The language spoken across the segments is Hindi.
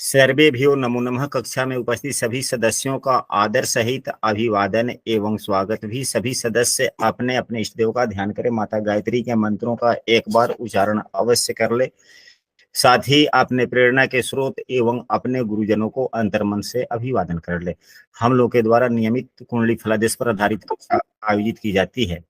सर्वेभ्यो नमो नमः। कक्षा में उपस्थित सभी सदस्यों का आदर सहित अभिवादन एवं स्वागत। भी सभी सदस्य अपने अपने इष्ट देव का ध्यान करें। माता गायत्री के मंत्रों का एक बार उच्चारण अवश्य कर ले। साथ ही अपने प्रेरणा के स्रोत एवं अपने गुरुजनों को अंतर्मन से अभिवादन कर ले। हम लोग के द्वारा नियमित कुंडली फलादेश पर आधारित कक्षा आयोजित की जाती है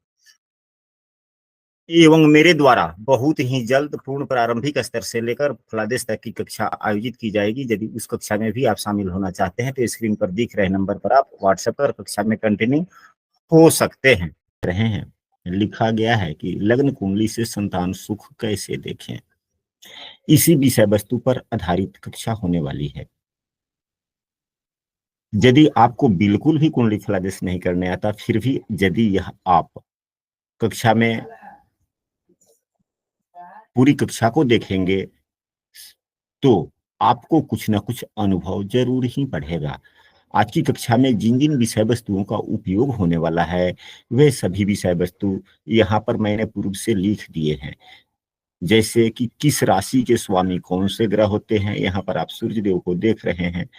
एवं मेरे द्वारा बहुत ही जल्द पूर्ण प्रारंभिक स्तर से लेकर फलादेश तक की कक्षा आयोजित की जाएगी। यदि उस कक्षा में भी आप शामिल होना चाहते हैं तो स्क्रीन पर दिख रहे नंबर पर आप व्हाट्सएप पर कक्षा में कंटिन्यू हो सकते हैं। रहे हैं लिखा गया है कि लग्न कुंडली से संतान सुख कैसे देखें, इसी विषय वस्तु पर आधारित कक्षा होने वाली है। यदि आपको बिल्कुल भी कुंडली फलादेश नहीं करने आता, फिर भी यदि यह आप कक्षा में पूरी कक्षा को देखेंगे तो आपको कुछ ना कुछ अनुभव जरूर ही बढ़ेगा। आज की कक्षा में जिन जिन विषय वस्तुओं का उपयोग होने वाला है वे सभी विषय वस्तु यहाँ पर मैंने पूर्व से लिख दिए हैं। जैसे कि किस राशि के स्वामी कौन से ग्रह होते हैं, यहाँ पर आप सूर्य देव को देख रहे हैं।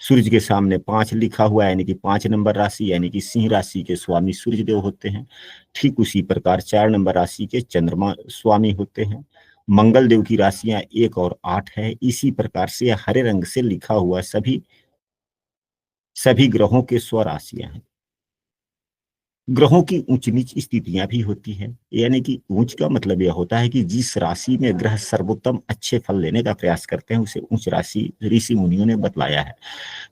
सूर्य के सामने 5 लिखा हुआ है, यानी कि 5 नंबर राशि, यानी कि सिंह राशि के स्वामी सूर्य देव होते हैं। ठीक उसी प्रकार 4 नंबर राशि के चंद्रमा स्वामी होते हैं। मंगल देव की राशियां 1 और 8 है। इसी प्रकार से हरे रंग से लिखा हुआ सभी ग्रहों के स्वराशियां हैं। ग्रहों की ऊंच नीच स्थितियां भी होती है, यानी कि ऊंच का मतलब यह होता है कि जिस राशि में ग्रह सर्वोत्तम अच्छे फल लेने का प्रयास करते हैं उसे उच्च राशि ऋषि मुनियों ने बतलाया है।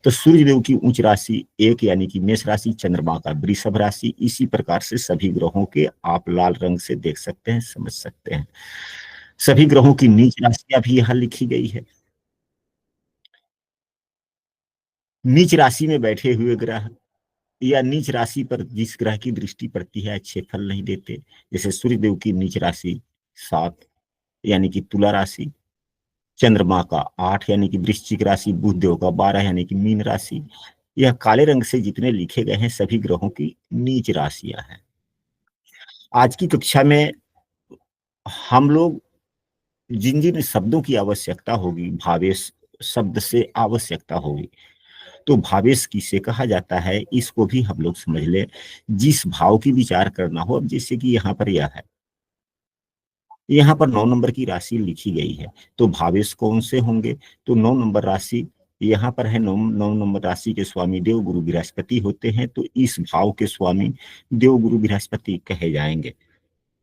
तो सूर्य देव की उच्च राशि 1 यानी कि मेष राशि, चंद्रमा का वृषभ राशि। इसी प्रकार से सभी ग्रहों के आप लाल रंग से देख सकते हैं, समझ सकते हैं। सभी ग्रहों की नीच राशियां भी यहां लिखी गई है। नीच राशि में बैठे हुए ग्रह या नीच राशि पर जिस ग्रह की दृष्टि पड़ती है अच्छे फल नहीं देते। जैसे सूर्य देव की नीच राशि 7 यानी कि तुला राशि, चंद्रमा का 8 यानी कि वृश्चिक राशि, बुध देव का 12 यानी कि मीन राशि। यह काले रंग से जितने लिखे गए हैं सभी ग्रहों की नीच राशियां हैं। आज की कक्षा में हम लोग जिन जिन शब्दों की आवश्यकता होगी, भावेश शब्द से आवश्यकता होगी, तो भावेश किसे कहा जाता है इसको भी हम लोग समझ ले। जिस भाव की विचार करना हो, अब जैसे कि यहाँ पर यह है, यहाँ पर 9 नंबर की राशि लिखी गई है, तो भावेश कौन से होंगे? तो 9 नंबर राशि यहाँ पर है। 9 नंबर राशि के स्वामी देव गुरु बृहस्पति होते हैं, तो इस भाव के स्वामी देव गुरु बृहस्पति कहे जाएंगे।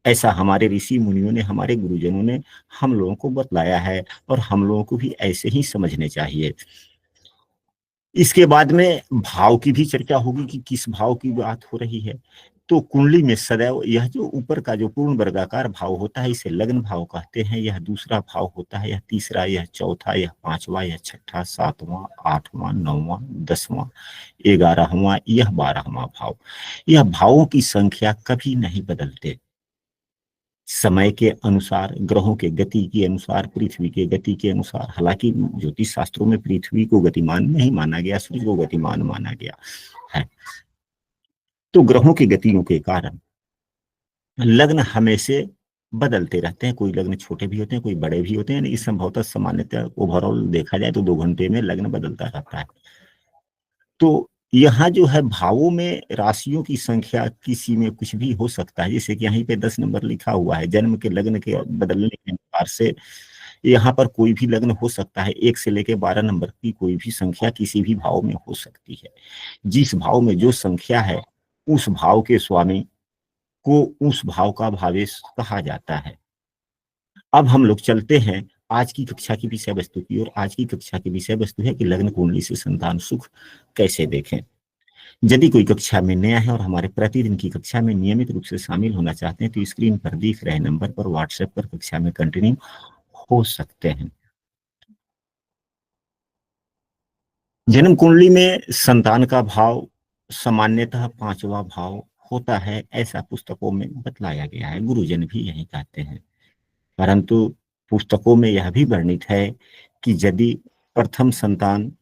ऐसा हमारे ऋषि मुनियों ने, हमारे गुरुजनों ने हम लोगों को बतलाया है और हम लोगों को भी ऐसे ही समझने चाहिए। इसके बाद में भाव की भी चर्चा होगी कि किस भाव की बात हो रही है। तो कुंडली में सदैव यह जो ऊपर का जो पूर्ण वर्गाकार भाव होता है इसे लग्न भाव कहते हैं। यह दूसरा भाव होता है, यह तीसरा, यह चौथा, यह पांचवा, यह छठा, 7वां, 8वां, 9वां, 10वां, 11वां, यह 12वां भाव। यह भावों की संख्या कभी नहीं बदलते। समय के अनुसार, ग्रहों के गति के अनुसार, पृथ्वी के गति के अनुसार। हालांकि ज्योतिष शास्त्रों में पृथ्वी को गतिमान नहीं माना गया, सूर्य को गतिमान माना गया है। तो ग्रहों की गतियों के कारण लग्न हमेशा बदलते रहते हैं। कोई लग्न छोटे भी होते हैं, कोई बड़े भी होते हैं। इस संभवतः सामान्यतः ओवरऑल देखा जाए तो 2 घंटे में लग्न बदलता रहता है। तो यहाँ जो है भावों में राशियों की संख्या किसी में कुछ भी हो सकता है। जैसे कि यहीं पे 10 नंबर लिखा हुआ है, जन्म के लग्न के बदलने के अनुसार से यहाँ पर कोई भी लग्न हो सकता है। 1 से लेकर 12 नंबर की कोई भी संख्या किसी भी भाव में हो सकती है। जिस भाव में जो संख्या है उस भाव के स्वामी को उस भाव का भावेश कहा जाता है। अब हम लोग चलते हैं आज की कक्षा की विषय वस्तु की ओर। आज की कक्षा की विषय वस्तु है कि लग्न कुंडली से संतान सुख कैसे देखें। यदि कोई कक्षा में नया है और हमारे प्रतिदिन की कक्षा में नियमित रूप से शामिल होना चाहते हैं तो स्क्रीन पर दिख रहे नंबर पर व्हाट्सएप पर कक्षा में कंटिन्यू हो सकते हैं। जन्म कुंडली में संतान का भाव सामान्यतः 5वां भाव होता है, ऐसा पुस्तकों में बतलाया गया है। गुरुजन भी यही कहते हैं। परंतु पुस्तकों में यह भी वर्णित है कि यदि प्रथम संतान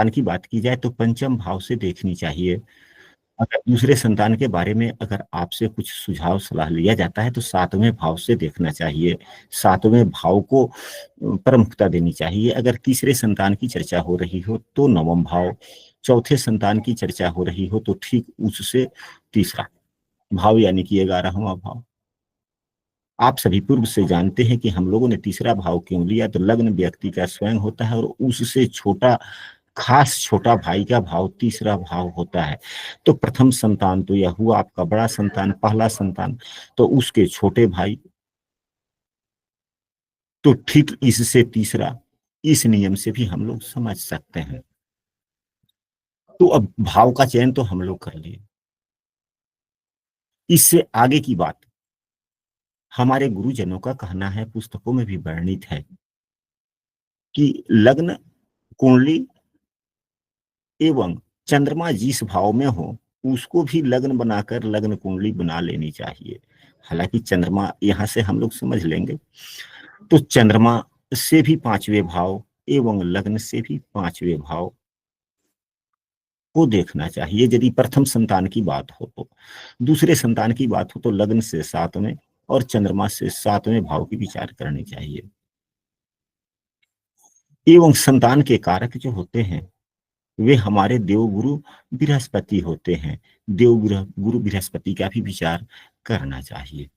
की बात की जाए तो पंचम भाव से देखनी चाहिए। अगर दूसरे संतान के बारे में अगर आपसे कुछ सुझाव सलाह लिया जाता है तो 7वें भाव से देखना चाहिए। 7वें भाव को प्रमुखता देनी चाहिए। अगर तीसरे संतान की चर्चा हो रही हो तो 9वां भाव, चौथे संतान की चर्चा हो रही हो तो ठीक उससे तीसरा भाव यानी कि 11वां भाव। आप सभी पूर्व से जानते हैं कि हम लोगों ने तीसरा भाव क्यों लिया, तो लग्न व्यक्ति का स्वयं होता है और उससे छोटा, खास छोटा भाई का भाव तीसरा भाव होता है। तो प्रथम संतान तो यह हुआ आपका बड़ा संतान, पहला संतान, तो उसके छोटे भाई, तो ठीक इससे तीसरा, इस नियम से भी हम लोग समझ सकते हैं। तो अब भाव का चयन तो हम लोग कर लिए। इससे आगे की बात हमारे गुरुजनों का कहना है, पुस्तकों में भी वर्णित है कि लग्न कुंडली एवं चंद्रमा जिस भाव में हो उसको भी लग्न बनाकर लग्न कुंडली बना लेनी चाहिए। हालांकि चंद्रमा यहां से हम लोग समझ लेंगे, तो चंद्रमा से भी 5वें भाव एवं लग्न से भी 5वें भाव को देखना चाहिए यदि प्रथम संतान की बात हो तो। दूसरे संतान की बात हो तो लग्न से 7वें और चंद्रमा से 7वें भाव की विचार करनी चाहिए। एवं संतान के कारक जो होते हैं वे हमारे देवगुरु बृहस्पति होते हैं। देवगुरु गुरु बृहस्पति का भी विचार करना चाहिए।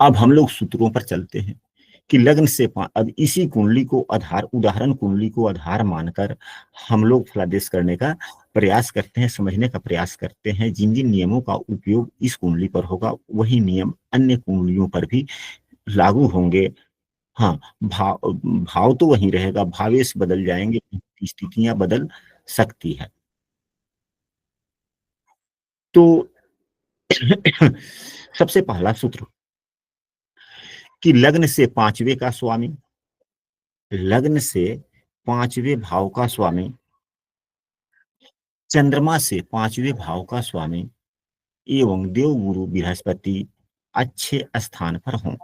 अब हम लोग सूत्रों पर चलते हैं कि लग्न से अब इसी कुंडली को आधार, उदाहरण कुंडली को आधार मानकर हम लोग फलादेश करने का प्रयास करते हैं, समझने का प्रयास करते हैं। जिन जिन नियमों का उपयोग इस कुंडली पर होगा वही नियम अन्य कुंडलियों पर भी लागू होंगे। हाँ, भाव तो वही रहेगा, भावेश बदल जाएंगे, स्थितियां बदल सकती है। तो सबसे पहला सूत्र कि लग्न से 5वें का स्वामी, लग्न से 5वें भाव का स्वामी, चंद्रमा से 5वें भाव का स्वामी एवं देवगुरु बृहस्पति अच्छे स्थान पर हों।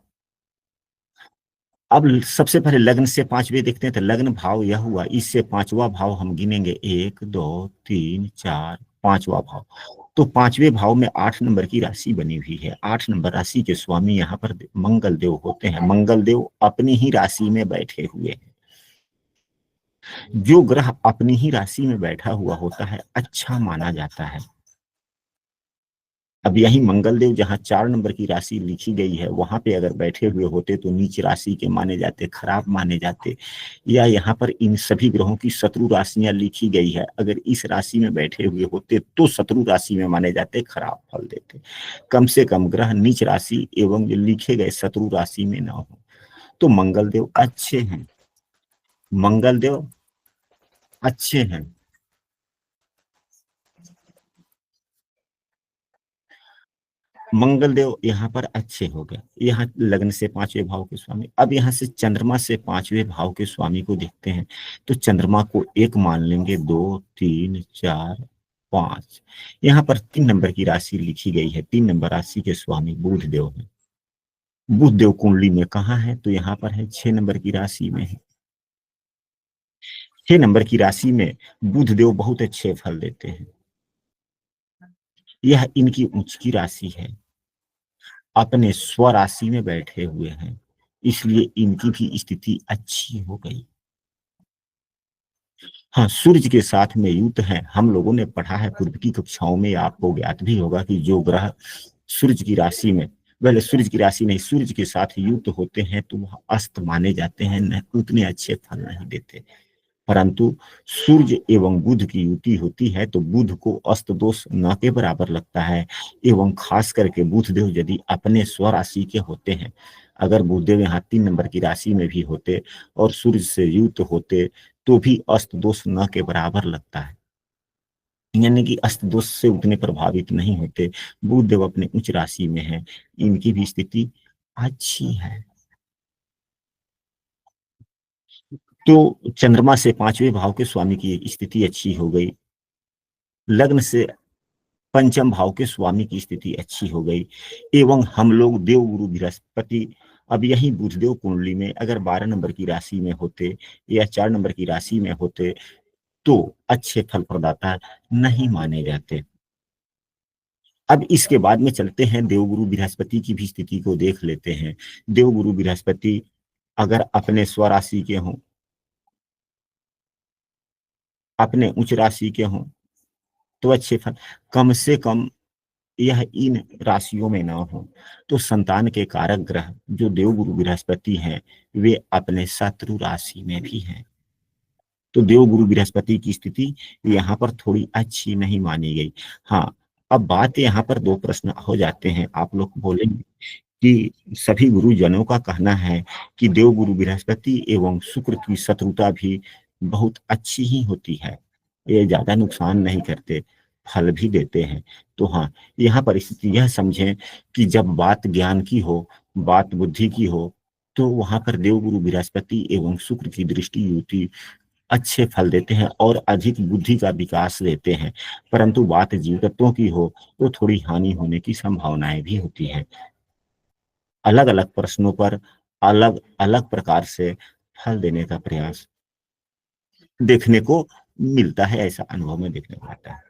अब सबसे पहले लग्न से 5वें देखते हैं, तो लग्न भाव यह हुआ, इससे 5वां भाव हम गिनेंगे, 1 2 3 4, 5वां भाव। तो 5वें भाव में 8 नंबर की राशि बनी हुई है। 8 नंबर राशि के स्वामी यहाँ पर मंगल देव होते हैं। मंगल देव अपनी ही राशि में बैठे हुए हैं। जो ग्रह अपनी ही राशि में बैठा हुआ होता है अच्छा माना जाता है। अब यही मंगल देव जहाँ 4 नंबर की राशि लिखी गई है वहां पे अगर बैठे हुए होते तो नीच राशि के माने जाते, खराब माने जाते। या यहाँ पर इन सभी ग्रहों की शत्रु राशियां लिखी गई है, अगर इस राशि में बैठे हुए होते तो शत्रु राशि में माने जाते, खराब फल देते। कम से कम ग्रह नीच राशि एवं जो लिखे गए शत्रु राशि में ना हो। तो मंगल देव अच्छे हैं, मंगल देव अच्छे हैं। मंगल देव यहाँ पर अच्छे हो गए, यहाँ लग्न से 5वें भाव के स्वामी। अब यहाँ से चंद्रमा से 5वें भाव के स्वामी को देखते हैं, तो चंद्रमा को 1 मान लेंगे, 2 3 4 5। यहाँ पर 3 नंबर की राशि लिखी गई है। 3 नंबर राशि के स्वामी बुध देव है। बुध देव कुंडली में कहाँ है, तो यहाँ पर है, 6 नंबर की राशि में है। 6 नंबर की राशि में बुध देव बहुत अच्छे फल देते हैं। यह इनकी उच्च की राशि है, अपने स्वराशि में बैठे हुए हैं, इसलिए इनकी भी स्थिति अच्छी हो गई। हाँ, सूर्य के साथ में युत है। हम लोगों ने पढ़ा है पूर्व की कक्षाओं में, आपको ज्ञात भी होगा कि जो ग्रह सूर्य की राशि में, पहले सूर्य की राशि नहीं, सूर्य के साथ युत होते हैं तो वह अस्त माने जाते हैं, न उतने अच्छे फल नहीं देते। परंतु सूर्य एवं बुध की युति होती है तो बुध को अस्त दोष न के बराबर लगता है। एवं खास करके बुध देव यदि अपने स्वराशि के होते हैं, अगर बुधदेव यहाँ 3 नंबर की राशि में भी होते और सूर्य से युक्त होते तो भी अस्त दोष न के बराबर लगता है, यानी कि अस्त दोष से उतने प्रभावित नहीं होते। बुध देव अपने उच्च राशि में है, इनकी भी स्थिति अच्छी है। तो चंद्रमा से 5वें भाव के स्वामी की स्थिति अच्छी हो गई, लग्न से पंचम भाव के स्वामी की स्थिति अच्छी हो गई, एवं हम लोग देवगुरु बृहस्पति, अब यही बुधदेव कुंडली में अगर 12 नंबर की राशि में होते या 4 नंबर की राशि में होते तो अच्छे फल प्रदाता नहीं माने जाते। अब इसके बाद में चलते हैं देवगुरु बृहस्पति की भी स्थिति को देख लेते हैं। देवगुरु बृहस्पति अगर अपने स्वराशि के हों, अपने उच्च राशि के हों, तो अच्छे फल, कम से कम यह इन राशियों में ना हो, तो संतान के कारक ग्रह जो देवगुरु बृहस्पति हैं वे अपने शत्रु राशि में भी हैं। तो देवगुरु बृहस्पति की स्थिति यहाँ पर थोड़ी अच्छी नहीं मानी गई। हाँ, अब बात यहाँ पर दो प्रश्न हो जाते हैं। आप लोग बोलेंगे कि सभी गुरुजनों का कहना है कि देवगुरु बृहस्पति एवं शुक्र की शत्रुता भी बहुत अच्छी ही होती है, ये ज्यादा नुकसान नहीं करते, फल भी देते हैं। तो हाँ, यहाँ पर स्थिति यह समझें कि जब बात ज्ञान की हो, बात बुद्धि की हो, तो वहां पर देवगुरु बृहस्पति एवं शुक्र की दृष्टि युति अच्छे फल देते हैं और अधिक बुद्धि का विकास देते हैं। परंतु बात जीव तत्वों की हो तो थोड़ी हानि होने की संभावनाएं भी होती हैं। अलग अलग प्रश्नों पर अलग अलग प्रकार से फल देने का प्रयास देखने को मिलता है, ऐसा अनुभव में देखने को आता है।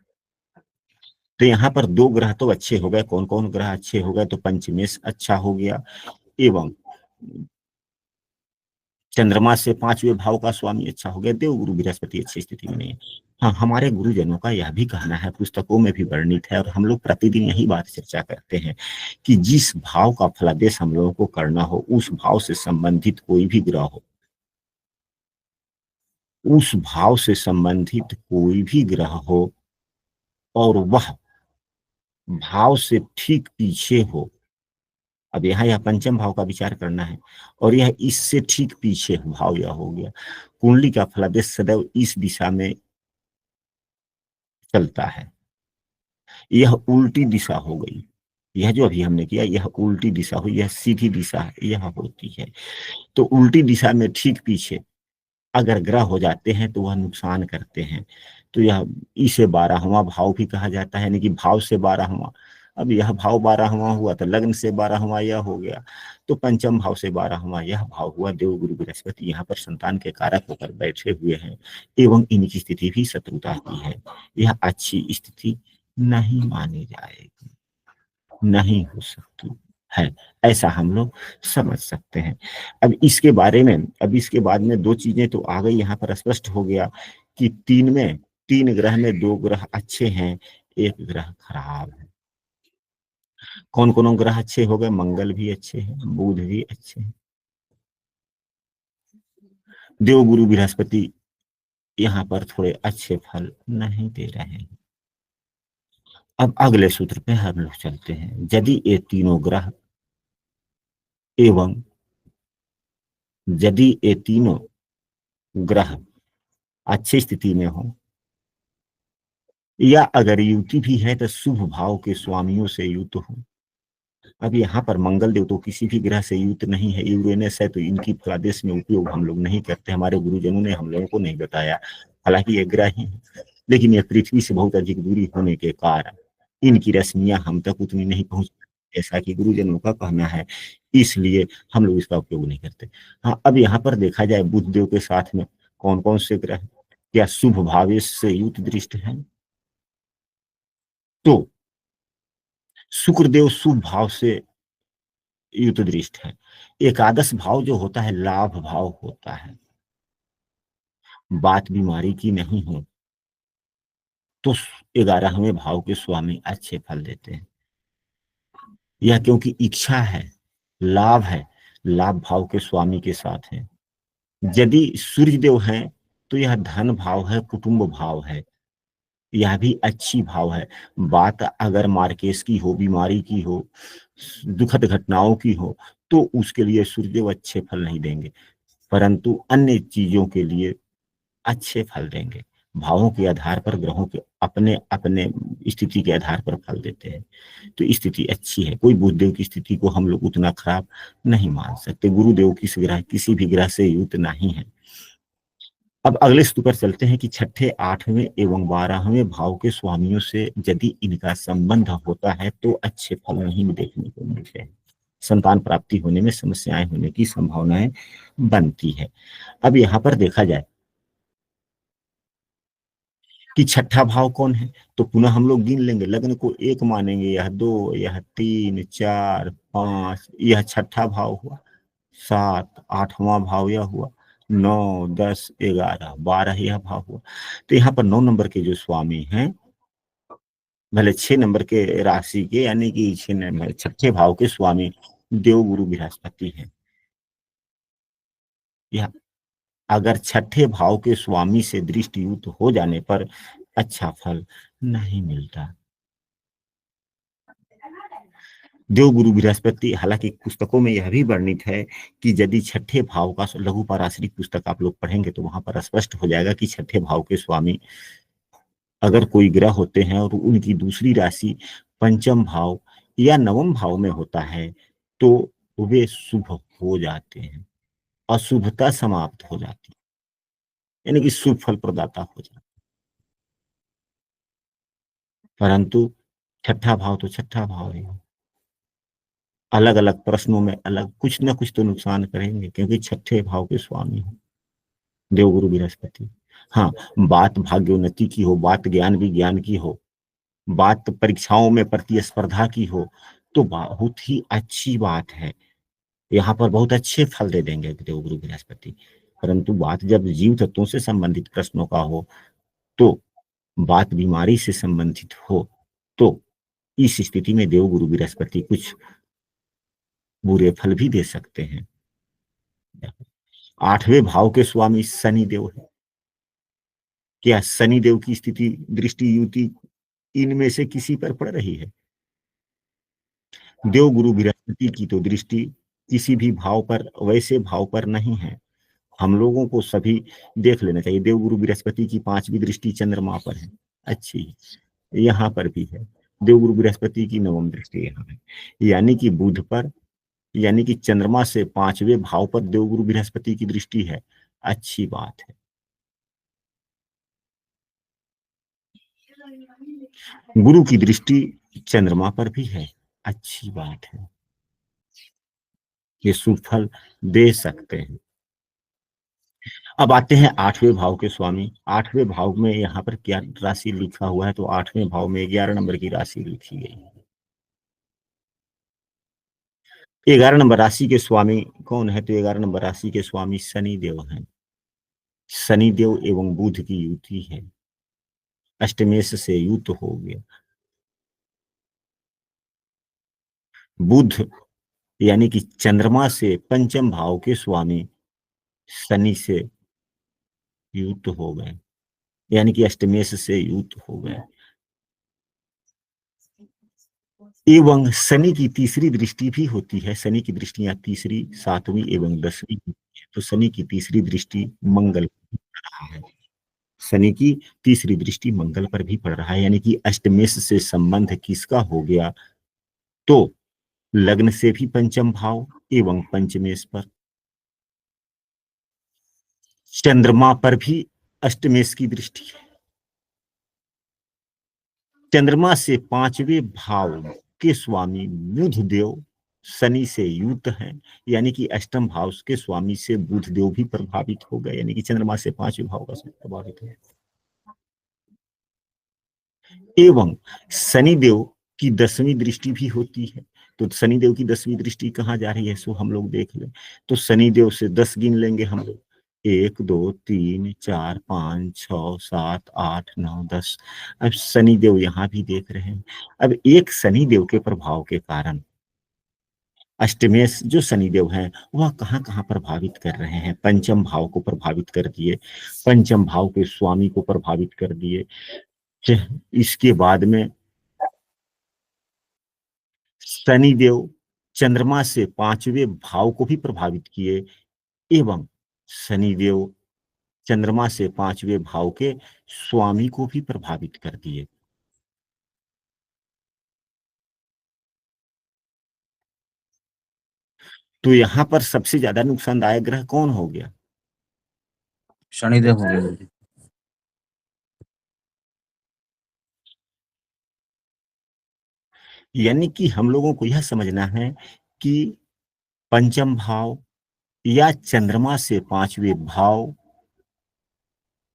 तो यहाँ पर दो ग्रह तो अच्छे हो गए। कौन कौन ग्रह अच्छे हो गए? तो पंचमेश अच्छा हो गया एवं चंद्रमा से पांचवें भाव का स्वामी अच्छा हो गया। देवगुरु बृहस्पति अच्छी स्थिति में नहीं है। हाँ, हमारे गुरुजनों का यह भी कहना है, पुस्तकों में भी वर्णित है और हम लोग प्रतिदिन यही बात चर्चा करते हैं कि जिस भाव का फलादेश हम लोगों को करना हो, उस भाव से संबंधित कोई भी ग्रह हो, उस भाव से संबंधित कोई भी ग्रह हो और वह भाव से ठीक पीछे हो। अब यहाँ यह पंचम भाव का विचार करना है और यह इससे ठीक पीछे भाव यह हो गया। कुंडली का फलादेश सदैव इस दिशा में चलता है, यह उल्टी दिशा हो गई। यह जो अभी हमने किया यह उल्टी दिशा हुई, यह सीधी दिशा यह होती है। तो उल्टी दिशा में ठीक पीछे अगर ग्रह हो जाते हैं तो वह नुकसान करते हैं। तो यह इसे 12वां भाव भी कहा जाता है, यानी कि भाव से 12वां। अब यह भाव 12वां हुआ तो लग्न से 12वां यह हो गया, तो पंचम भाव से 12वां यह भाव हुआ। देवगुरु बृहस्पति यहाँ पर संतान के कारक होकर बैठे हुए हैं एवं इनकी स्थिति भी शत्रुता की है। यह अच्छी स्थिति नहीं मानी जाएगी, नहीं हो सकती है, ऐसा हम लोग समझ सकते हैं। अब इसके बाद में दो चीजें तो आ गई, यहाँ पर स्पष्ट हो गया कि तीन ग्रह में दो ग्रह अच्छे हैं, एक ग्रह खराब है। कौन कौन ग्रह अच्छे हो गए? मंगल भी अच्छे हैं, बुध भी अच्छे हैं, देवगुरु बृहस्पति यहाँ पर थोड़े अच्छे फल नहीं दे रहे हैं। अब अगले सूत्र पे हम लोग चलते हैं। यदि ये तीनों ग्रह एवं यदि ये तीनों ग्रह अच्छी स्थिति में हो या अगर युति भी है तो शुभ भाव के स्वामियों से युत हो। अब यहाँ पर मंगल देव तो किसी भी ग्रह से युत नहीं है, यूरेनस है, तो इनकी फलादेश में उपयोग हम लोग नहीं करते, हमारे गुरुजनों ने हम लोगों को नहीं बताया। हालांकि ये ग्रह ही है, लेकिन ये पृथ्वी से बहुत अधिक दूरी होने के कारण इनकी रश्मियां हम तक उतनी नहीं पहुंच, जैसा कि गुरुजनों का कहना है, इसलिए हम लोग इसका उपयोग नहीं करते। हाँ, अब यहाँ पर देखा जाए बुध देव के साथ में कौन कौन से ग्रह क्या शुभ भावेश से युत दृष्ट है? तो शुक्रदेव शुभ भाव से युत दृष्ट है। एकादश भाव जो होता है लाभ भाव होता है, बात बीमारी की नहीं हो तो 11वें भाव के स्वामी अच्छे फल देते हैं। यह क्योंकि इच्छा है, लाभ है, लाभ भाव के स्वामी के साथ है। यदि सूर्य देव हैं तो यह धन भाव है, कुटुंब भाव है, यह भी अच्छी भाव है। बात अगर मार्केस की हो, बीमारी की हो, दुखद घटनाओं की हो, तो उसके लिए सूर्यदेव अच्छे फल नहीं देंगे, परंतु अन्य चीजों के लिए अच्छे फल देंगे। भावों के आधार पर ग्रहों के अपने अपने स्थिति के आधार पर फल देते हैं। तो स्थिति अच्छी है, कोई बुधदेव की स्थिति को हम लोग उतना खराब नहीं मान सकते। गुरुदेव किसी भी ग्रह से युक्त नहीं है। अब अगले सूत्र पर चलते हैं कि छठे, 8वें एवं 12वें भाव के स्वामियों से यदि इनका संबंध होता है तो अच्छे फल नहीं देखने को मिलते हैं, संतान प्राप्ति होने में समस्याएं होने की संभावनाएं बनती है। अब यहाँ पर देखा जाए कि छठा भाव कौन है, तो पुनः हम लोग गिन लेंगे, लग्न को एक मानेंगे, यह दो, यह तीन, चार, पांच, यह छठा भाव हुआ, सात, आठवां भाव यह हुआ, 9, 10, 11, 12 यह भाव हुआ। तो यहाँ पर 9 नंबर के जो स्वामी हैं, भले 6 नंबर के राशि के, यानी कि 6 नंबर छठे भाव के स्वामी देव गुरु बृहस्पति हैं। यह अगर छठे भाव के स्वामी से दृष्टि युक्त हो जाने पर अच्छा फल नहीं मिलता। देव गुरु बृहस्पति, हालांकि पुस्तकों में यह भी वर्णित है कि यदि छठे भाव का, लघु पाराशरिक पुस्तक आप लोग पढ़ेंगे तो वहां पर स्पष्ट हो जाएगा कि छठे भाव के स्वामी अगर कोई ग्रह होते हैं और उनकी दूसरी राशि पंचम भाव या नवम भाव में होता है तो वे शुभ हो जाते हैं, अशुभता समाप्त हो जाती है, यानी कि शुभ फल प्रदाता हो जाता है। परंतु छठा भाव तो छठा भाव है, अलग अलग प्रश्नों में अलग कुछ ना कुछ तो नुकसान करेंगे, क्योंकि छठे भाव के स्वामी हो देवगुरु बृहस्पति। हाँ, बात भाग्योन्नति की हो, बात ज्ञान विज्ञान की हो, बात परीक्षाओं में प्रतिस्पर्धा की हो, तो बहुत ही अच्छी बात है, यहाँ पर बहुत अच्छे फल दे देंगे देवगुरु बृहस्पति। परंतु बात जब जीव तत्वों से संबंधित प्रश्नों का हो, तो बात बीमारी से संबंधित हो, तो इस स्थिति में देवगुरु बृहस्पति कुछ बुरे फल भी दे सकते हैं। 8वें भाव के स्वामी शनि देव है। क्या शनि देव की स्थिति, दृष्टि, युति इनमें से किसी पर पड़ रही है? देव गुरु बृहस्पति की तो दृष्टि किसी भी भाव पर, वैसे भाव पर नहीं है। हम लोगों को सभी देख लेना चाहिए, देव गुरु बृहस्पति की 5वीं दृष्टि चंद्रमा पर है, अच्छी, यहाँ पर भी है। देव गुरु बृहस्पति की 9वीं दृष्टि यहाँ है, यानी कि बुध पर, यानी कि चंद्रमा से 5वें भाव पर देव गुरु बृहस्पति की दृष्टि है, अच्छी बात है। गुरु की दृष्टि चंद्रमा पर भी है, अच्छी बात है, ये शुभ फल दे सकते हैं। अब आते हैं 8वें भाव के स्वामी। 8वें भाव में यहाँ पर क्या राशि लिखा हुआ है, तो 8वें भाव में 11 नंबर की राशि लिखी गई है। 11 नंबर राशि के स्वामी कौन है, तो 11 नंबर राशि के स्वामी शनि देव हैं। शनि देव एवं बुध की युति है, अष्टमेश से युत हो गया। बुध यानी कि चंद्रमा से पंचम भाव के स्वामी शनि से युत हो गए, यानी कि अष्टमेश से युत हो गए। एवं शनि की तीसरी दृष्टि भी होती है, शनि की दृष्टियां तीसरी, 7वीं एवं 10वीं, तो शनि की तीसरी दृष्टि मंगल पर पड़ रहा है। शनि की तीसरी दृष्टि मंगल पर भी पड़ रहा है, यानी कि अष्टमेश से संबंध किसका हो गया, तो लग्न से भी पंचम भाव एवं पंचमेश पर, चंद्रमा पर भी अष्टमेश की दृष्टि है। चंद्रमा से 5वें भाव के स्वामी बुध देव शनि से युत हैं, यानी कि अष्टम भाव के स्वामी से बुध देव भी प्रभावित हो गए, यानी कि चंद्रमा से 5वें भाव का प्रभावित है। एवं शनिदेव की 10वीं दृष्टि भी होती है, तो शनिदेव की 10वीं दृष्टि कहाँ जा रही है, सो हम लोग देख लें। तो शनिदेव से 10 गिन लेंगे हम लोग, 1, 2, 3, 4, 5, 6, 7, 8, 9, 10। अब शनिदेव यहाँ भी देख रहे हैं। अब एक शनिदेव के प्रभाव के कारण अष्टमेश जो शनिदेव हैं वह कहाँ कहाँ प्रभावित कर रहे हैं, पंचम भाव को प्रभावित कर दिए, पंचम भाव के स्वामी को प्रभावित कर दिए। इसके बाद में शनिदेव चंद्रमा से 5वें भाव को भी प्रभावित किए, एवं शनिदेव चंद्रमा से 5वें भाव के स्वामी को भी प्रभावित कर दिए। तो यहाँ पर सबसे ज्यादा नुकसानदायक ग्रह कौन हो गया? शनिदेव हो गए। यानी कि हम लोगों को यह समझना है कि पंचम भाव या चंद्रमा से 5वें भाव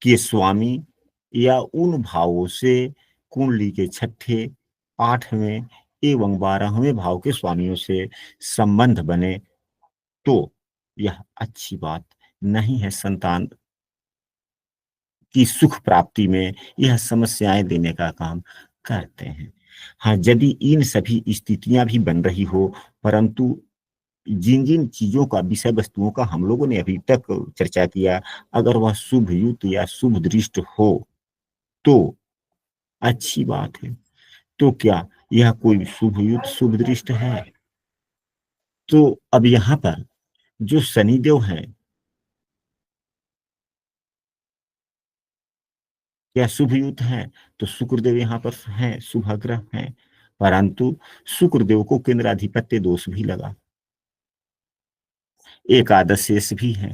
के स्वामी या उन भावों से कुंडली के छठे, 8वें एवं 12वें भाव के स्वामियों से संबंध बने तो यह अच्छी बात नहीं है। संतान की सुख प्राप्ति में यह समस्याएं देने का काम करते हैं। हाँ, यदि इन सभी स्थितियां भी बन रही हो, परंतु जिन जिन चीजों का, विषय वस्तुओं का हम लोगों ने अभी तक चर्चा किया, अगर वह शुभ युक्त या शुभ दृष्ट हो तो अच्छी बात है। तो क्या यह कोई शुभ युक्त शुभ दृष्ट है? तो अब यहाँ पर जो शनिदेव है, क्या शुभ युक्त है? तो शुक्रदेव यहाँ पर है, शुभ ग्रह है, परंतु शुक्रदेव को केंद्राधिपत्य दोष भी लगा, एकादश शेष भी है।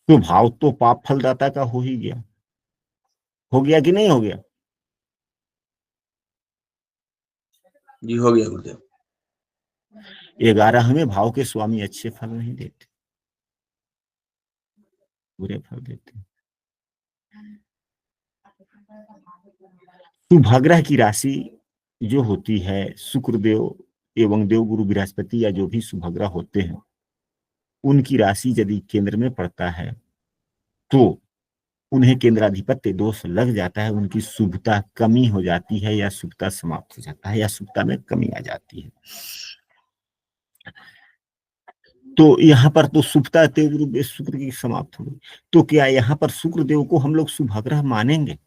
तो भाव तो पाप फलदाता का हो ही गया, हो गया कि नहीं हो गया? जी हो गया गुरुदेव। 11वें भाव के स्वामी अच्छे फल नहीं देते, बुरे फल देते। शुभग्रह की राशि जो होती है, शुक्रदेव एवं देवगुरु बृहस्पति या जो भी शुभग्रह होते हैं, उनकी राशि यदि केंद्र में पड़ता है तो उन्हें केंद्राधिपत्य दोष लग जाता है, उनकी शुभता कमी हो जाती है या शुभता समाप्त हो जाता है या शुभता में कमी आ जाती है। तो यहाँ पर तो शुभता देवगुरु शुक्र की समाप्त हो गई। तो क्या यहाँ पर शुक्र देव को हम लोग शुभग्रह मानेंगे?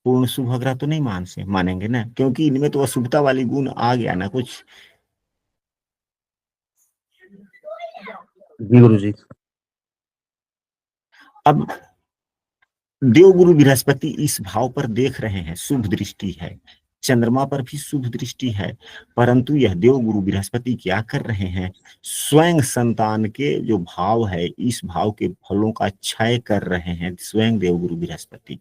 पूर्ण शुभग्रह तो नहीं मानेंगे ना, क्योंकि इनमें तो अशुभता वाली गुण आ गया ना कुछ। जी गुरु जी। अब देवगुरु बृहस्पति इस भाव पर देख रहे हैं, शुभ दृष्टि है, चंद्रमा पर भी शुभ दृष्टि है, परंतु यह देवगुरु बृहस्पति क्या कर रहे हैं, स्वयं संतान के जो भाव है, इस भाव के फलों का क्षय कर रहे हैं स्वयं देवगुरु बृहस्पति।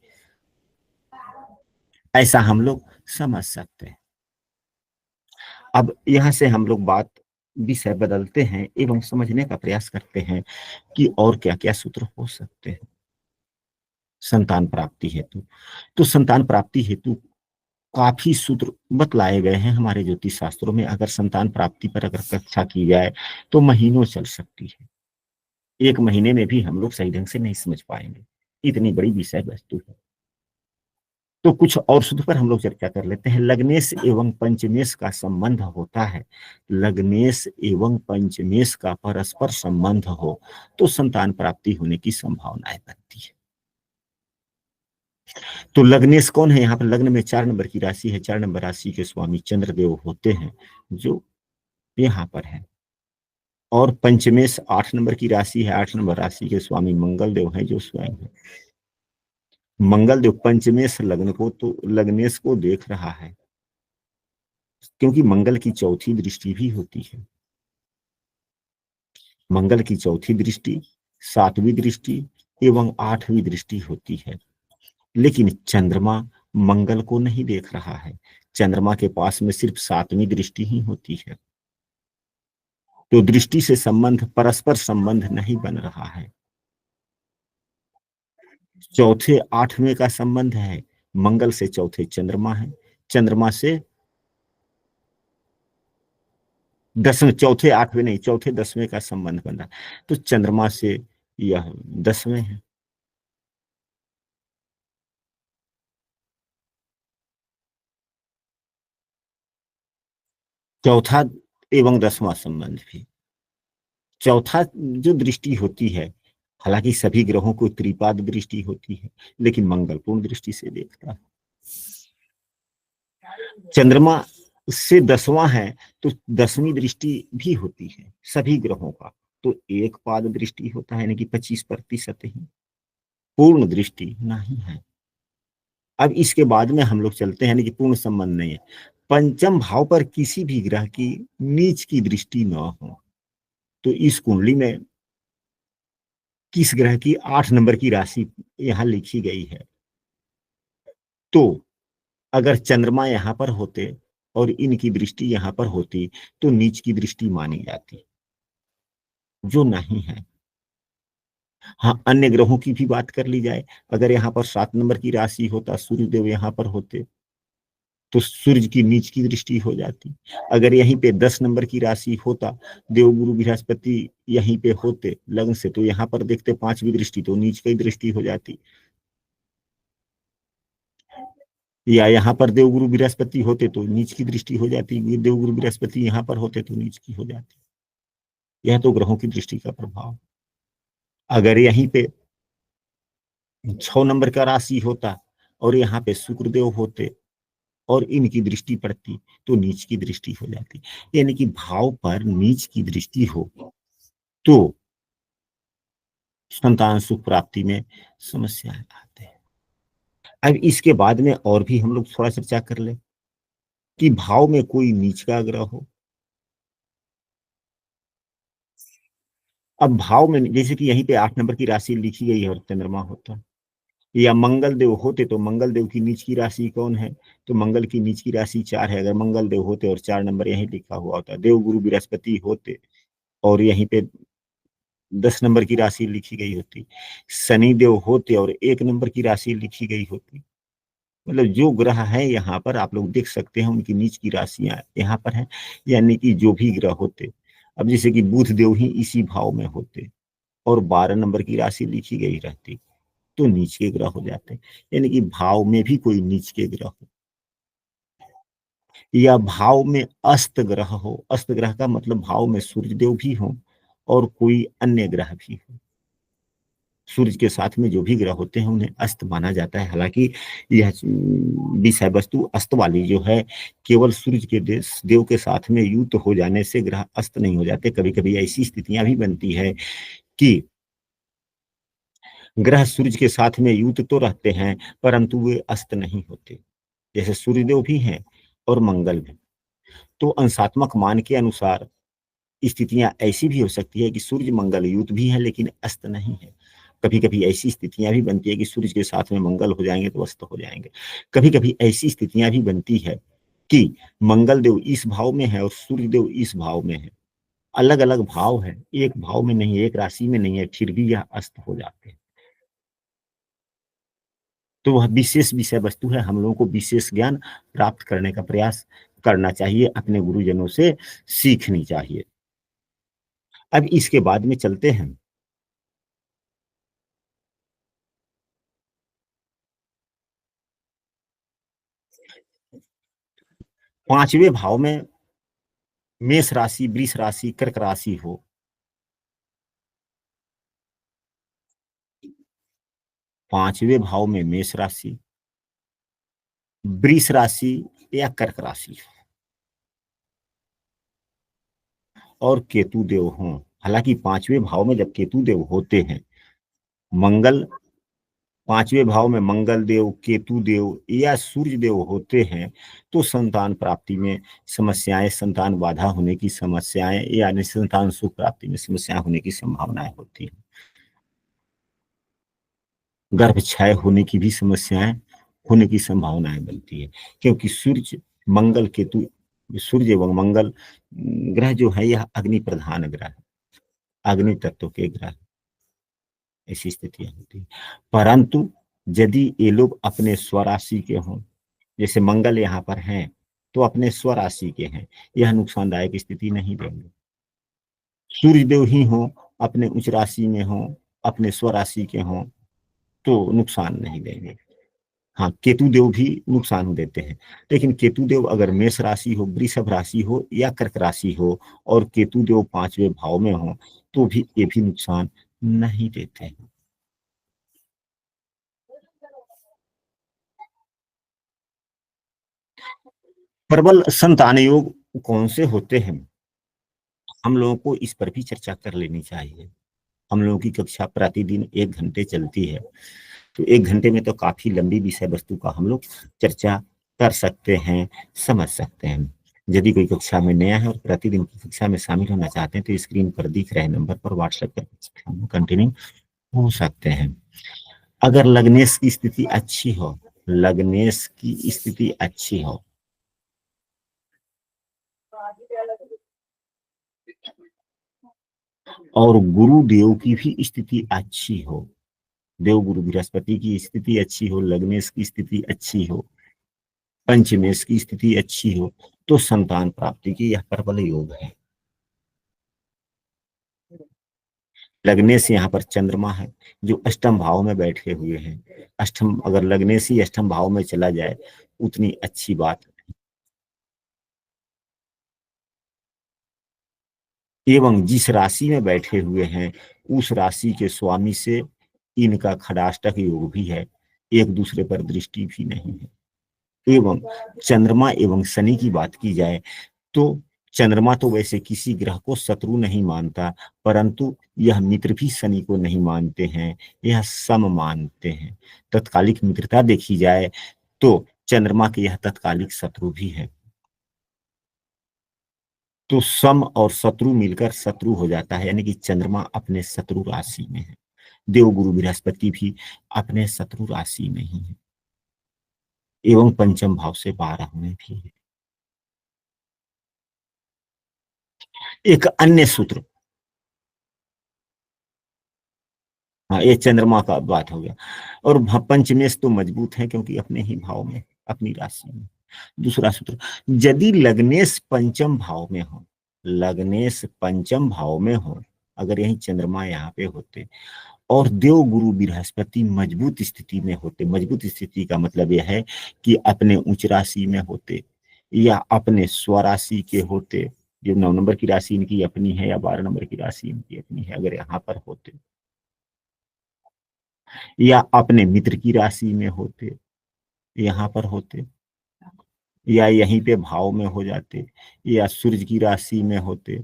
ऐसा हम लोग समझ सकते हैं। अब यहां से हम लोग बात विषय बदलते हैं एवं समझने का प्रयास करते हैं कि और क्या क्या सूत्र हो सकते हैं संतान प्राप्ति हेतु। तो संतान प्राप्ति हेतु काफी सूत्र बतलाए गए हैं हमारे ज्योतिष शास्त्रों में। अगर संतान प्राप्ति पर अगर कक्षा की जाए तो महीनों चल सकती है, एक महीने में भी हम लोग सही ढंग से नहीं समझ पाएंगे, इतनी बड़ी विषय वस्तु है। तो कुछ और सूत्र पर हम लोग चर्चा कर लेते हैं। लग्नेश एवं पंचमेश का संबंध होता है, लग्नेश एवं पंचमेश का परस्पर संबंध हो तो संतान प्राप्ति होने की संभावनाएं बनती है। तो लग्नेश कौन है? यहाँ पर लग्न में 4 नंबर की राशि है, 4 नंबर राशि के स्वामी चंद्रदेव होते हैं जो यहाँ पर है। और पंचमेश 8 नंबर की राशि है, 8 नंबर राशि के स्वामी मंगल देव हैं जो स्वयं है। मंगल देव पंचमेश लग्न को, तो लग्नेश को देख रहा है, क्योंकि मंगल की चौथी दृष्टि भी होती है। मंगल की चौथी दृष्टि, 7वीं दृष्टि एवं 8वीं दृष्टि होती है, लेकिन चंद्रमा मंगल को नहीं देख रहा है, चंद्रमा के पास में सिर्फ 7वीं दृष्टि ही होती है। तो दृष्टि से संबंध, परस्पर संबंध नहीं बन रहा है। चौथे 8वें का संबंध है, मंगल से चौथे चंद्रमा है, चंद्रमा से 10वें, चौथे 8वें नहीं, चौथे 10वें का संबंध बन रहा है। तो चंद्रमा से यह 10वें है। चौथा एवं 10वां संबंध भी, चौथा जो दृष्टि होती है, हालांकि सभी ग्रहों को त्रिपाद दृष्टि होती है, लेकिन मंगल पूर्ण दृष्टि से देखता है। चंद्रमा से 10वां है तो 10वीं दृष्टि भी होती है सभी ग्रहों का, तो एक पाद दृष्टि होता है, यानी कि 25% ही, पूर्ण दृष्टि नहीं है। अब इसके बाद में हम लोग चलते हैं, यानी कि पूर्ण संबंध नहीं है। पंचम भाव पर किसी भी ग्रह की नीच की दृष्टि न हो तो इस कुंडली में किस ग्रह की 8 नंबर की राशि यहां लिखी गई है, तो अगर चंद्रमा यहां पर होते और इनकी दृष्टि यहां पर होती तो नीच की दृष्टि मानी जाती। जो नहीं है। हाँ, अन्य ग्रहों की भी बात कर ली जाए, अगर यहाँ पर 7 नंबर की राशि होता, सूर्यदेव यहाँ पर होते, तो सूर्य की नीच की दृष्टि हो जाती। अगर यहीं पे 10 नंबर की राशि होता, देवगुरु बृहस्पति यहीं पे होते लग्न से, तो यहाँ पर देखते 5वीं दृष्टि, तो नीच की दृष्टि हो जाती। या यहाँ पर देवगुरु बृहस्पति होते तो नीच की दृष्टि हो जाती, ये देवगुरु बृहस्पति यहाँ पर होते तो नीच की हो जाती। यह तो ग्रहों की दृष्टि का प्रभाव। अगर यहीं पे 6 नंबर का राशि होता और यहाँ पे शुक्रदेव होते और इनकी दृष्टि पड़ती, तो नीच की दृष्टि हो जाती। यानी कि भाव पर नीच की दृष्टि हो तो संतान सुख प्राप्ति में समस्याएं आते हैं। अब इसके बाद में और भी हम लोग थोड़ा चर्चा कर ले कि भाव में कोई नीच का ग्रह हो। अब भाव में जैसे कि यहीं पे 8 नंबर की राशि लिखी गई है और चंद्रमा होता, या मंगल देव होते, तो मंगल देव की नीच की राशि कौन है, तो मंगल की नीच की राशि 4 है। अगर मंगल देव होते और 4 नंबर यहीं लिखा हुआ होता, देव गुरु बृहस्पति होते और यहीं पे 10 नंबर की राशि लिखी गई होती, शनि देव होते और 1 नंबर की राशि लिखी गई होती। मतलब जो ग्रह है यहाँ पर आप लोग देख सकते हैं, उनकी नीच की राशियां यहाँ पर है। यानी कि जो भी ग्रह होते, अब जैसे कि बुध देव ही इसी भाव में होते और 12 नंबर की राशि लिखी गई रहती, तो नीच के ग्रह हो जाते। यानी कि भाव में भी कोई नीच के ग्रह हो, या भाव में अस्त ग्रह हो। अस्त ग्रह का मतलब भाव में सूर्यदेव भी हो और कोई अन्य ग्रह भी हो। सूर्य के साथ में जो भी ग्रह होते हैं उन्हें अस्त माना जाता है। हालांकि यह विषय वस्तु अस्त वाली जो है, केवल सूर्य के देव के साथ में युक्त हो जाने से ग्रह अस्त नहीं हो जाते। कभी कभी ऐसी स्थितियां भी बनती है कि ग्रह सूर्य के साथ में युक्त तो रहते हैं परंतु वे अस्त नहीं होते, जैसे सूर्यदेव भी हैं और मंगल भी। तो अंशात्मक मान के अनुसार स्थितियां ऐसी भी हो सकती है कि सूर्य मंगल युत भी है लेकिन अस्त नहीं है। कभी कभी ऐसी स्थितियां भी बनती है कि सूर्य के साथ में मंगल हो जाएंगे तो अस्त हो जाएंगे। कभी कभी ऐसी स्थितियां भी बनती है कि मंगल देव इस भाव में है और सूर्य देव इस भाव में है, अलग अलग भाव है, एक भाव में नहीं है, एक राशि में नहीं है, फिर भी यह अस्त हो जाते हैं। तो वह विशेष विषय वस्तु है, हम लोगों को विशेष ज्ञान प्राप्त करने का प्रयास करना चाहिए, अपने गुरुजनों से सीखनी चाहिए। अब इसके बाद में चलते हैं 5वें भाव में मेष राशि, वृष राशि, कर्क राशि हो। 5वें भाव में मेष राशि, वृष राशि या कर्क राशि और केतु देव हों। हालांकि 5वें भाव में जब केतु देव होते हैं, मंगल 5वें भाव में मंगल देव, केतु देव या सूर्य देव होते हैं, तो संतान प्राप्ति में समस्याएं, संतान बाधा होने की समस्याएं यानी संतान सुख प्राप्ति में समस्याएं होने की संभावनाएं होती हैं। गर्भ क्षय होने की भी समस्याएं होने की संभावनाएं बनती है, क्योंकि सूर्य मंगल केतु, सूर्य एवं मंगल ग्रह जो है यह अग्नि प्रधान ग्रह है, अग्नि तत्व के ग्रह। ऐसी स्थितियां होती है। परंतु यदि ये लोग अपने स्वराशि के हों, जैसे मंगल यहाँ पर हैं तो अपने स्वराशि के हैं, यह नुकसानदायक स्थिति नहीं देंगे। सूर्यदेव ही हो, अपने उच्च राशि में हो, अपने स्वराशि के हों, तो नुकसान नहीं देंगे। हाँ, केतु देव भी नुकसान देते हैं, लेकिन केतु देव अगर मेष राशि हो, वृषभ राशि हो या कर्क राशि हो और केतु देव 5वें भाव में हो, तो भी ये भी नुकसान नहीं देते हैं। प्रबल संतान योग कौन से होते हैं, हम लोगों को इस पर भी चर्चा कर लेनी चाहिए। हम लोगों की कक्षा प्रतिदिन 1 घंटे चलती है, तो 1 घंटे में तो काफी लंबी विषय वस्तु का हम लोग चर्चा कर सकते हैं, समझ सकते हैं। यदि कोई कक्षा में नया है और प्रतिदिन की कक्षा में शामिल होना चाहते हैं तो स्क्रीन पर दिख रहे नंबर पर व्हाट्सएप कर कंटिन्यू हो सकते हैं। अगर लग्नेश की स्थिति अच्छी हो, लग्नेश की स्थिति अच्छी हो, और गुरुदेव की भी स्थिति अच्छी हो, देव गुरु बृहस्पति की स्थिति अच्छी हो, लग्नेश की स्थिति अच्छी हो, पंचमेश की स्थिति अच्छी हो, तो संतान प्राप्ति की यह प्रबल योग है। लग्नेश यहाँ पर चंद्रमा है जो अष्टम भाव में बैठे हुए हैं। अष्टम अगर लग्नेश ही अष्टम भाव में चला जाए उतनी अच्छी बात। एवं जिस राशि में बैठे हुए हैं उस राशि के स्वामी से इनका खडाष्टक योग भी है, एक दूसरे पर दृष्टि भी नहीं है। एवं चंद्रमा एवं शनि की बात की जाए तो चंद्रमा तो वैसे किसी ग्रह को शत्रु नहीं मानता, परंतु यह मित्र भी शनि को नहीं मानते हैं, यह सम मानते हैं। तत्कालिक मित्रता देखी जाए तो चंद्रमा के यह तत्कालिक शत्रु भी है। तो सम और शत्रु मिलकर शत्रु हो जाता है, यानी कि चंद्रमा अपने शत्रु राशि में है, देवगुरु बृहस्पति भी अपने शत्रु राशि में ही है, एवं पंचम भाव से 12 में भी है। एक अन्य सूत्र, हाँ ये चंद्रमा का बात हो गया, और पंचमेश तो मजबूत है क्योंकि अपने ही भाव में, अपनी राशि में। दूसरा सूत्र, यदि लग्नेश पंचम भाव में हो, लग्नेश पंचम भाव में हो, अगर यही चंद्रमा यहाँ पे होते और देव गुरु बृहस्पति मजबूत स्थिति में होते, मजबूत स्थिति का मतलब यह है कि अपने उच्च राशि में होते या अपने स्वराशि के होते, जो 9 नंबर की राशि इनकी अपनी है या 12 नंबर की राशि इनकी अपनी है, अगर यहाँ पर होते या अपने मित्र की राशि में होते, यहाँ पर होते, या यहीं पे भाव में हो जाते, या सूर्य की राशि में होते,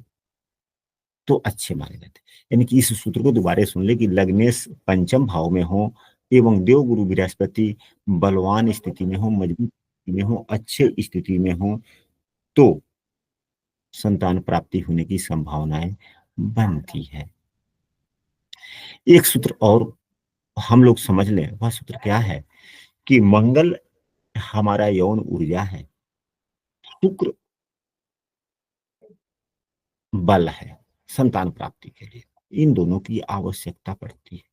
तो अच्छे माने जाते। यानी कि इस सूत्र को दोबारा सुन ले कि लग्नेश पंचम भाव में हो एवं देव गुरु बृहस्पति बलवान स्थिति में हो, मजबूत स्थिति में हो, अच्छे स्थिति में हो, तो संतान प्राप्ति होने की संभावनाएं बनती है। एक सूत्र और हम लोग समझ लें, वह सूत्र क्या है कि मंगल हमारा यौन ऊर्जा है, शुक्र बल है संतान प्राप्ति के लिए, इन दोनों की आवश्यकता पड़ती है।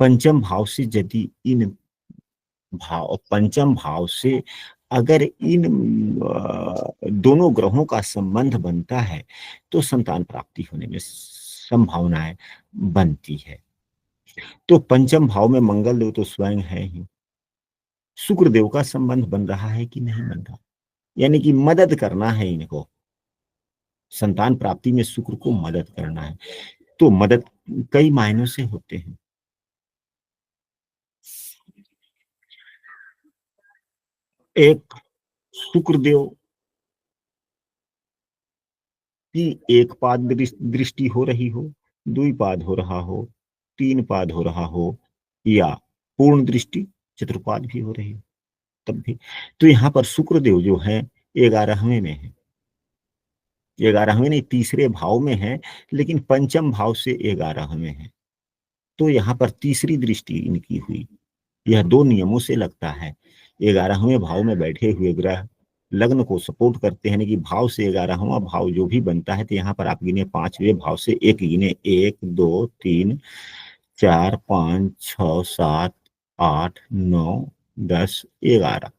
पंचम भाव से यदि इन भाव, पंचम भाव से अगर इन दोनों ग्रहों का संबंध बनता है तो संतान प्राप्ति होने में संभावनाएं बनती है। तो पंचम भाव में मंगल देव तो स्वयं है ही, शुक्र देव का संबंध बन रहा है कि नहीं बन रहा, यानी कि मदद करना है इनको, संतान प्राप्ति में शुक्र को मदद करना है। तो मदद कई मायनों से होते हैं। एक, शुक्रदेव की एक पाद दृष्टि हो रही हो, द्विपाद हो रहा हो, तीन पाद हो रहा हो, या पूर्ण दृष्टि चतुर्पाद भी हो रही हो, तब भी। तो यहाँ पर शुक्रदेव जो है 11वें में है, 11वें नहीं तीसरे भाव में है, लेकिन पंचम भाव से 11 में है, तो यहाँ पर तीसरी दृष्टि इनकी हुई। यह दो नियमों से लगता है। 11वें भाव में बैठे हुए ग्रह लग्न को सपोर्ट करते हैं, कि भाव से 11वां भाव जो भी बनता है, तो यहाँ पर आप गिने 5वें भाव से एक गिने, 1 2 3 4 5 6 7 8 9 10 11,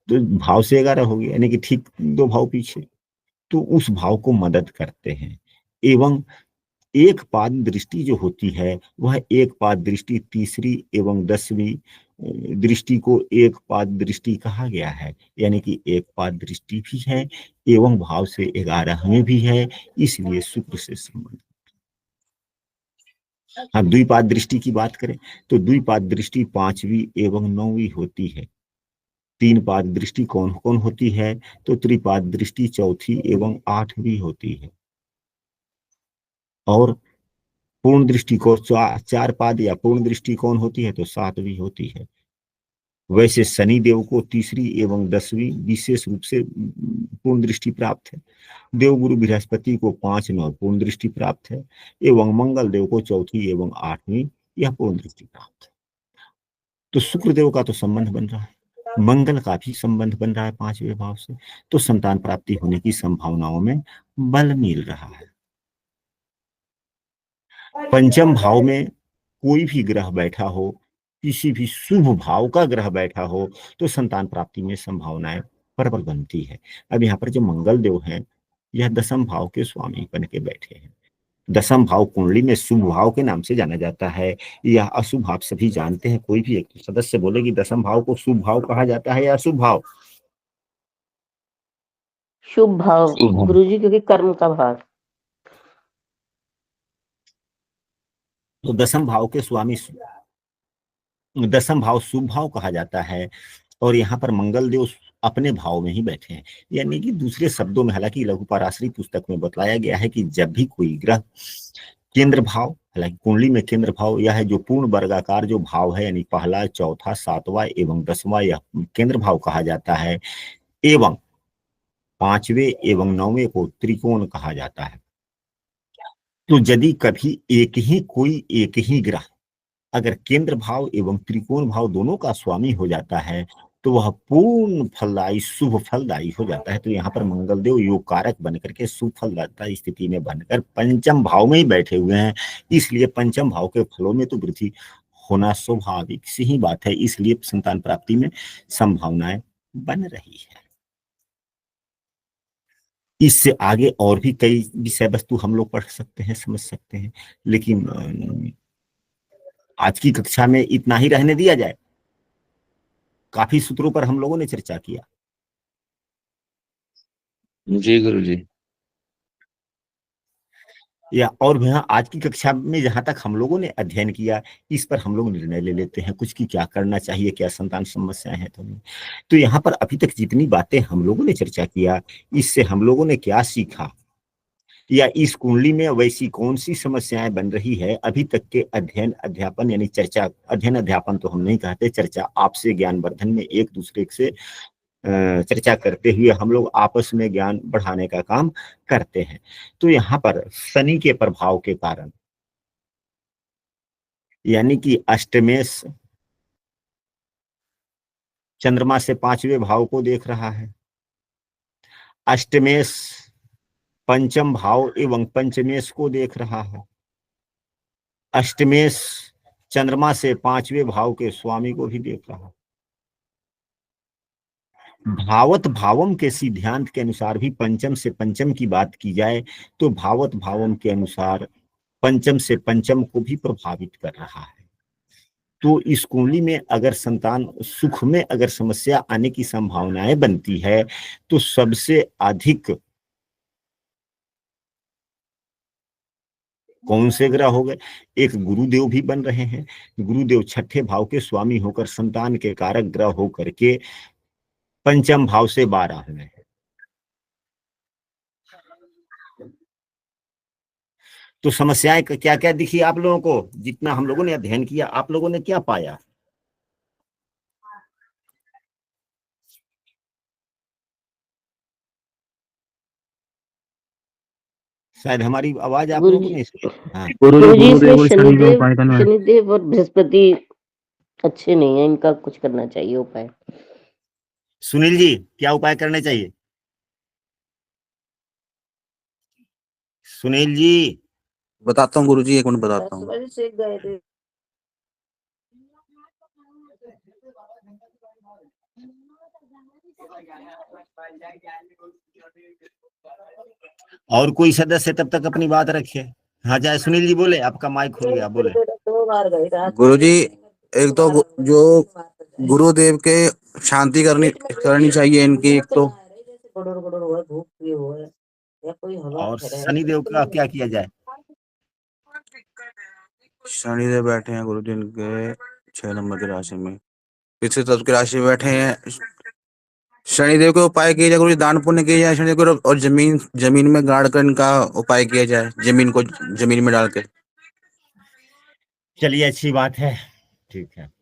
तो भाव से 11 हो गया, यानी कि ठीक 2 भाव पीछे, तो उस भाव को मदद करते हैं। एवं एक पाद दृष्टि जो होती है वह एक पाद दृष्टि तीसरी एवं 10वीं दृष्टि को एक पाद दृष्टि कहा गया है, यानी कि एक पाद दृष्टि भी है एवं भाव से 11वें भी है, इसलिए शुक्र से संबंध। हम द्विपाद दृष्टि की बात करें तो द्विपाद दृष्टि 5वीं एवं 9वीं होती है। तीन पाद दृष्टि कौन कौन होती है, तो त्रिपाद दृष्टि 4थी एवं 8वीं होती है, और पूर्ण दृष्टिकोण 4 पाद या पूर्ण दृष्टिकोण होती है तो 7वीं होती है। वैसे शनि देव को तीसरी एवं 10वीं विशेष रूप से पूर्ण दृष्टि प्राप्त है, देवगुरु बृहस्पति को 5 9 पूर्ण दृष्टि प्राप्त है, एवं मंगल देव को 4थी एवं 8वीं यह पूर्ण दृष्टि प्राप्त है। तो शुक्र देव का तो संबंध बन रहा है, मंगल का भी संबंध बन रहा है 5वें भाव से, तो संतान प्राप्ति होने की संभावनाओं में बल मिल रहा है। पंचम भाव में कोई भी ग्रह बैठा हो, किसी भी शुभ भाव का ग्रह बैठा हो, तो संतान प्राप्ति में संभावनाएं प्रबल बनती है। अब यहाँ पर जो मंगल देव हैं, यह दसम भाव के स्वामी बन के बैठे हैं। दसम भाव कुंडली में शुभ भाव के नाम से जाना जाता है या अशुभ भाव सभी जानते हैं। कोई भी एक सदस्य बोले कि दसम भाव को शुभ भाव कहा जाता है या अशुभ भाव? शुभ भाव गुरुजी, क्योंकि कर्म का भाव। तो दसम भाव के स्वामी, दसम भाव शुभ भाव कहा जाता है। और यहाँ पर मंगल देव अपने भाव में ही बैठे हैं, यानी कि दूसरे शब्दों में, हालांकि लघु पराशरी पुस्तक में बतलाया गया है कि जब भी कोई ग्रह केंद्र भाव, हालांकि कुंडली में केंद्र भाव यह है जो पूर्ण वर्गाकार जो भाव है, यानी पहला, चौथा, सातवां एवं 10वां, यह केंद्र भाव कहा जाता है। एवं 5वें एवं 9वें को त्रिकोण कहा जाता है। तो यदि कभी एक ही ग्रह अगर केंद्र भाव एवं त्रिकोण भाव दोनों का स्वामी हो जाता है, तो वह पूर्ण फलदायी, शुभ फलदायी हो जाता है। तो यहाँ पर मंगल देव योग कारक बनकर के शुभ फलदाता स्थिति में बनकर पंचम भाव में ही बैठे हुए हैं। इसलिए पंचम भाव के फलों में तो वृद्धि होना स्वाभाविक सी ही बात है। इसलिए संतान प्राप्ति में संभावनाएं बन रही है। इससे आगे और भी कई विषय वस्तु हम लोग पढ़ सकते हैं, समझ सकते हैं, लेकिन आज की कक्षा में इतना ही रहने दिया जाए। काफी सूत्रों पर हम लोगों ने चर्चा किया। जी गुरुजी। या और भी, हाँ, आज की कक्षा में जहां तक हम लोगों ने अध्ययन किया, इस पर हम लोग निर्णय ले लेते हैं कुछ की क्या करना चाहिए, क्या संतान समस्याएं हैं तो नहीं। तो यहाँ पर अभी तक जितनी बातें हम लोगों ने चर्चा किया, इससे हम लोगों ने क्या सीखा, या इस कुंडली में वैसी कौन सी समस्याएं बन रही है। अभी तक के अध्ययन अध्यापन यानी चर्चा, अध्ययन अध्यापन तो हम नहीं कहते, चर्चा आपसे ज्ञानवर्धन में एक दूसरे से चर्चा करते हुए हम लोग आपस में ज्ञान बढ़ाने का काम करते हैं। तो यहाँ पर शनि के प्रभाव के कारण, यानी कि अष्टमेश चंद्रमा से 5वें भाव को देख रहा है, अष्टमेश पंचम भाव एवं पंचमेश को देख रहा है, अष्टमेश चंद्रमा से 5वें भाव के स्वामी को भी देख रहा है। भावत भावम के सिद्धांत के अनुसार भी पंचम से पंचम की बात की जाए तो भावत भावम के अनुसार पंचम से पंचम को भी प्रभावित कर रहा है। तो इस कुंडली में अगर संतान सुख में अगर समस्या आने की संभावनाएं बनती है, तो सबसे अधिक कौन से ग्रह हो गए? एक गुरुदेव भी बन रहे हैं। गुरुदेव छठे भाव के स्वामी होकर संतान के कारक ग्रह होकर के पंचम भाव से 12 में है। तो समस्याएं क्या क्या दिखी आप लोगों को? जितना हम लोगों ने अध्ययन किया, आप लोगों ने क्या पाया? शायद हमारी आवाज आप लोगों को नहीं सुनी। हाँ, गुरुजी, इसमें शनिदेव और बृहस्पति अच्छे नहीं है, इनका कुछ करना चाहिए उपाय। सुनील जी, क्या उपाय करने चाहिए? सुनील जी, बताता हूँ गुरुजी, 1 मिनट बताता हूँ। और कोई सदस्य तब तक अपनी बात रखे। हाँ, चाहे सुनील जी बोले, आपका माइक खुल गया, बोले। गुरुजी, एक तो जो गुरुदेव के शांति करनी चाहिए इनकी, एक तो। और शनिदेव का क्या किया जाए? शनिदेव बैठे हैं गुरुजी इनके 6 नंबर की राशि में, पिछले तत्व की राशि में बैठे हैं। शनिदेव के उपाय किया जाए गुरुजी, दान पुण्य किया जाए शनिदेव को, और जमीन में गाड़ कर इनका उपाय किया जाए, जमीन में डाल के। चलिए, अच्छी बात है, ठीक है।